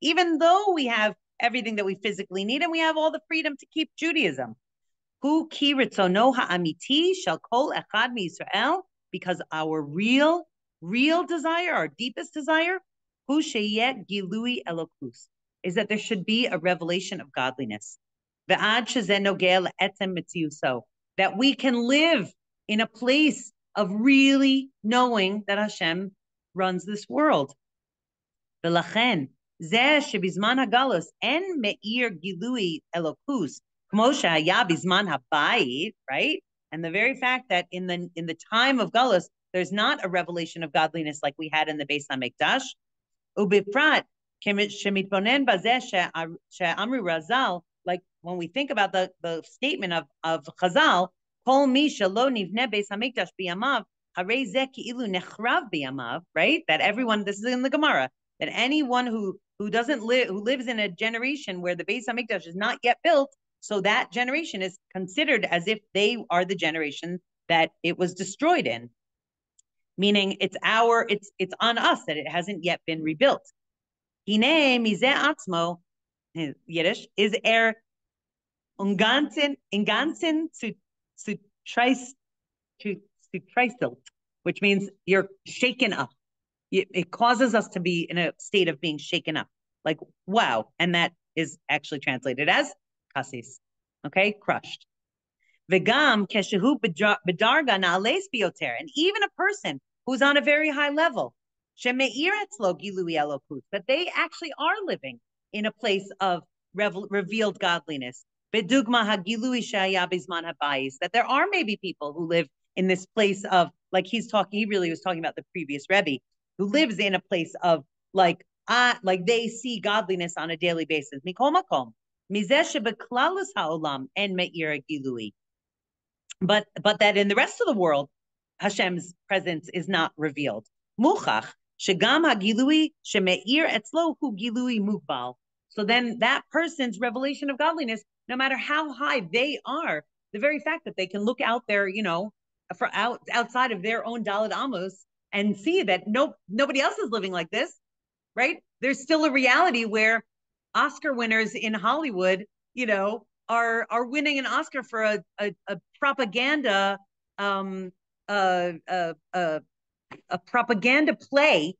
even though we have everything that we physically need and we have all the freedom to keep Judaism. Because our real desire, our deepest desire, is that there should be a revelation of godliness. That we can live in a place of really knowing that Hashem runs this world. Right? And the very fact that in the time of Galus, there's not a revelation of godliness like we had in the Beis HaMikdash. Ubifrat, like when we think about the statement of Chazal, right? That everyone, this is in the Gemara, that anyone who lives in a generation where the Beis HaMikdash is not yet built, so that generation is considered as if they are the generation that it was destroyed in. Meaning it's on us that it hasn't yet been rebuilt. Hine mizeh atzmo, Yiddish, is inganzen zu treiselt, which means you're shaken up. It causes us to be in a state of being shaken up. Like, wow. And that is actually translated as kasis. Okay, crushed. V'gam keshehu bedarga na'ales bioter, and even a person who's on a very high level, shemeir etzlo gilui elokus, that they actually are living in a place of revealed godliness. Bedugma hagilui shaya bizman habayis, that there are maybe people who live in this place of, like he really was talking about the previous Rebbe, who lives in a place of like they see godliness on a daily basis. Mikol makom mizeh shebeklalos haolam en meir gilui. But that in the rest of the world, Hashem's presence is not revealed. Muchach shegam hagilui shemeir etzlo hu gilui mugbal. So then that person's revelation of godliness, no matter how high they are, the very fact that they can look out there, outside of their own Daled Amos and see that nobody else is living like this, right? There's still a reality where Oscar winners in Hollywood, are winning an Oscar for a propaganda a propaganda play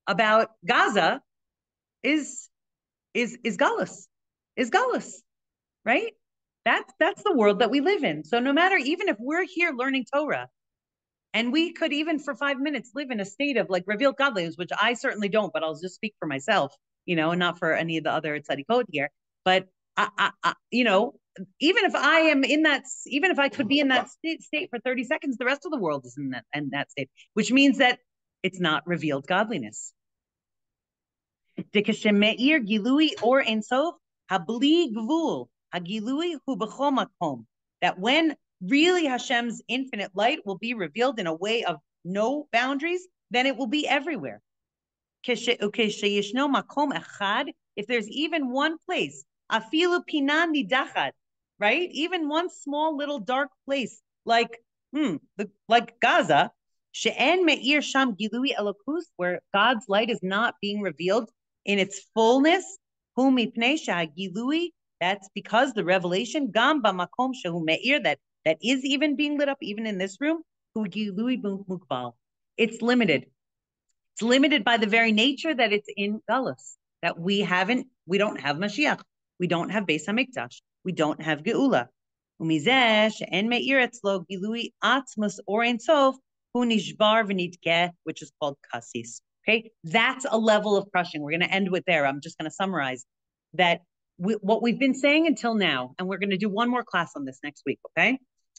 about Gaza is Galus, right? That's the world that we live in. So no matter, even if we're here learning Torah, and we could even for 5 minutes live in a state of like revealed godliness, which I certainly don't, but I'll just speak for myself, and not for any of the other tzadikot here. But even if I could be in that state for 30 seconds, the rest of the world is in that state, which means that it's not revealed godliness. Or ensof habli gvul hagilui hu b'chol makom, that when really Hashem's infinite light will be revealed in a way of no boundaries, then it will be everywhere. If there's even one place, afilu pinan nidachat, right? Even one small little dark place, like Gaza, she'en me'ir sham gilui elokus, where God's light is not being revealed in its fullness, hu mipnei sha'gilui, that's because the revelation gam b'makom shehu me'ir, that is even being lit up, even in this room, hu gilui mukbal. It's limited. It's limited by the very nature that it's in Galus, that we don't have Mashiach, we don't have Beis HaMikdash, we don't have Geula. Umizeh she'en me'ir etzlo gilui atzmus or ein sof hu nishbar v'nitgeh, which is called kasis. Okay, that's a level of crushing. We're going to end with there. I'm just going to summarize that what we've been saying until now, and we're going to do one more class on this next week. Okay,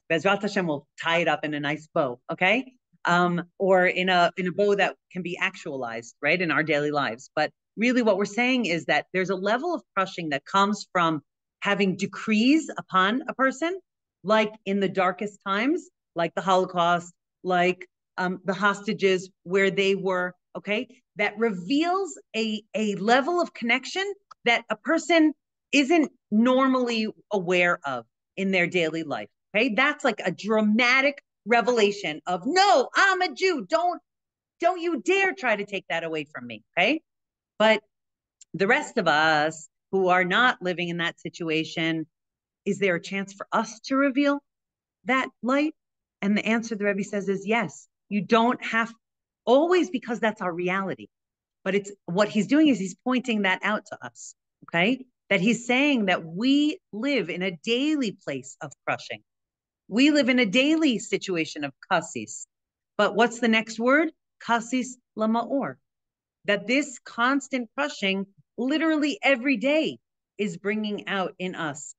Bezrat Hashem will tie it up in a nice bow. Okay, or in a bow that can be actualized, right, in our daily lives. But really, what we're saying is that there's a level of crushing that comes from having decrees upon a person, like in the darkest times, like the Holocaust, like the hostages, where they were. Okay, that reveals a level of connection that a person isn't normally aware of in their daily life. Okay, that's like a dramatic revelation of, no, I'm a Jew. Don't you dare try to take that away from me. Okay, but the rest of us who are not living in that situation, is there a chance for us to reveal that light? And the answer the Rebbe says is yes. You don't have always, because that's our reality. But it's what he's doing is he's pointing that out to us, okay? That he's saying that we live in a daily place of crushing. We live in a daily situation of kasis. But what's the next word? Kasis lama'or. That this constant crushing, literally every day, is bringing out in us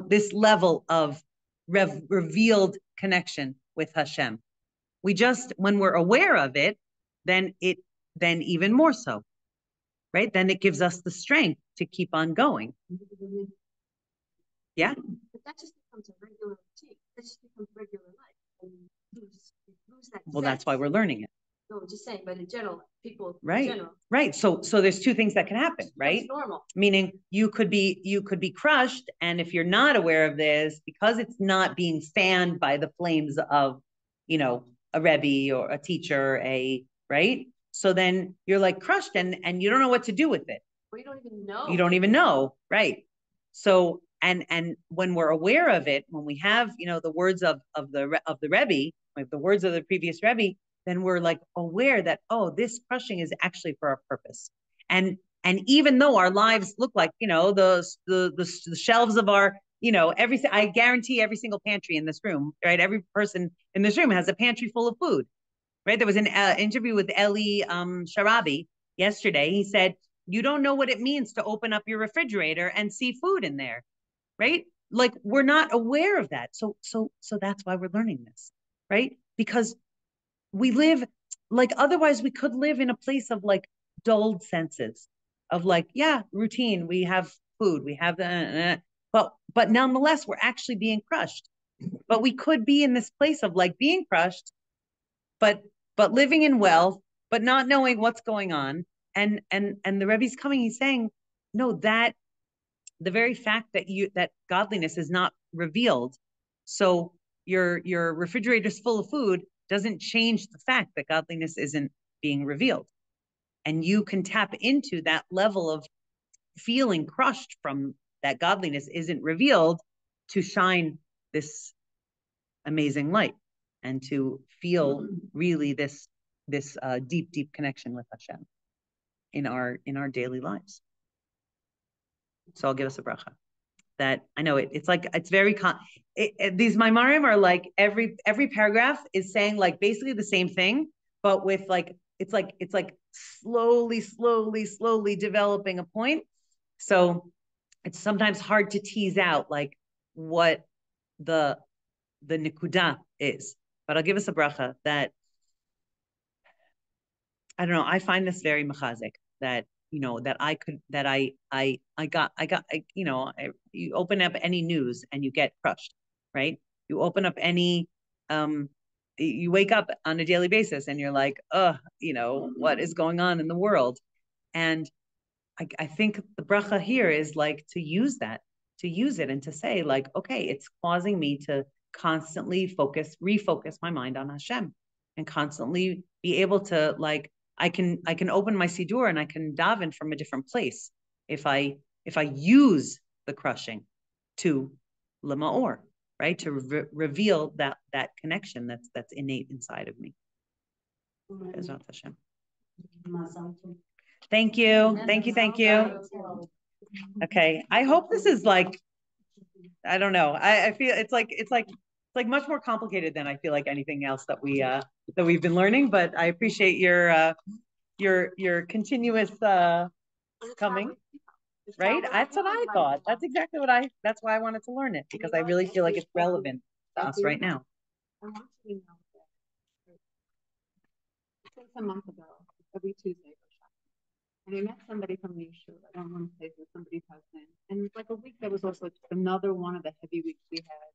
this level of revealed connection with Hashem. We just, when we're aware of it, then even more so, right? Then it gives us the strength to keep on going. Yeah. But that just becomes a regular routine. That just becomes regular life. And you lose that. Well, that's why we're learning it. No, I'm just saying, but in general, people right. in general. Right. So there's two things that can happen, right? It's normal. Meaning you could be crushed, and if you're not aware of this, because it's not being fanned by the flames of, a Rebbe or a teacher, right? So then you're like crushed and you don't know what to do with it. Well, you don't even know. You don't even know, right? So and when we're aware of it, when we have the words of the Rebbe, like the words of the previous Rebbe, then we're like aware that, oh, this crushing is actually for a purpose. And even though our lives look like the shelves of our I guarantee every single pantry in this room, right? Every person in this room has a pantry full of food, right? There was an interview with Eli Sharabi yesterday. He said, you don't know what it means to open up your refrigerator and see food in there, right? Like we're not aware of that. So that's why we're learning this, right? Because we live like, otherwise we could live in a place of like dulled senses of like, yeah, routine. We have food, we have but nonetheless, we're actually being crushed. But we could be in this place of like being crushed, but living in wealth, but not knowing what's going on. And the Rebbe's coming, he's saying, no, that the very fact that godliness is not revealed. So your refrigerator's full of food doesn't change the fact that godliness isn't being revealed. And you can tap into that level of feeling crushed from that godliness isn't revealed to shine this amazing light and to feel really this deep connection with Hashem in our daily lives. So I'll give us a bracha. That I know it's like it's very these maimarim are like every paragraph is saying like basically the same thing, but with like it's like slowly developing a point. So it's sometimes hard to tease out like what the nikuda is. But I'll give us a bracha that I don't know. I find this very mechazik that you open up any news and you get crushed, right? You open up any, you wake up on a daily basis and you're like, what is going on in the world? And I think the bracha here is like to use it and to say like, okay, it's causing me to constantly refocus my mind on Hashem and constantly be able to like, I can open my Siddur and I can daven from a different place if I use the crushing to lema'or, right? To reveal that connection that's innate inside of me. Bezrat Hashem. Thank you. Okay, I hope this is like, I don't know. I feel it's like much more complicated than I feel like anything else that we've been learning. But I appreciate your continuous coming. Right? That's what I thought. That's exactly that's why I wanted to learn it, because I really feel like it's relevant to us right now. I want you to know that since a month ago, every Tuesday, and I met somebody from the yeshiva. I don't want to say it was somebody's husband. And it was like a week that was also just another one of the heavy weeks we had.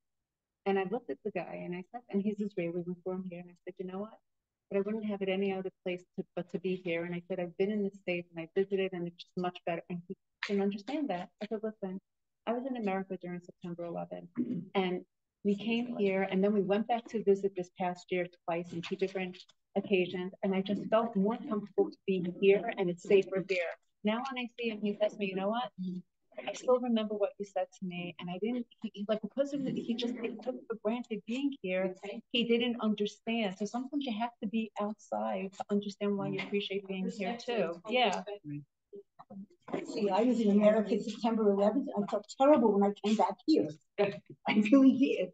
And I looked at the guy and I said, and he's Israeli, was born here. And I said, you know what? But I wouldn't have it any other place but to be here. And I said, I've been in the States and I visited and it's just much better. And he didn't understand that. I said, listen, I was in America during September 11th and we came here and then we went back to visit this past year twice in 2 different occasions. And I just felt more comfortable to be here and it's safer here. Now when I see him, he says to me, you know what? I still remember what you said to me, and I didn't, like, because of it, he just took for granted being here. He didn't understand. So sometimes you have to be outside to understand why you appreciate being here too. Yeah. See, I was in America September 11th. I felt terrible when I came back here. I really did.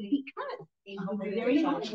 Because very much.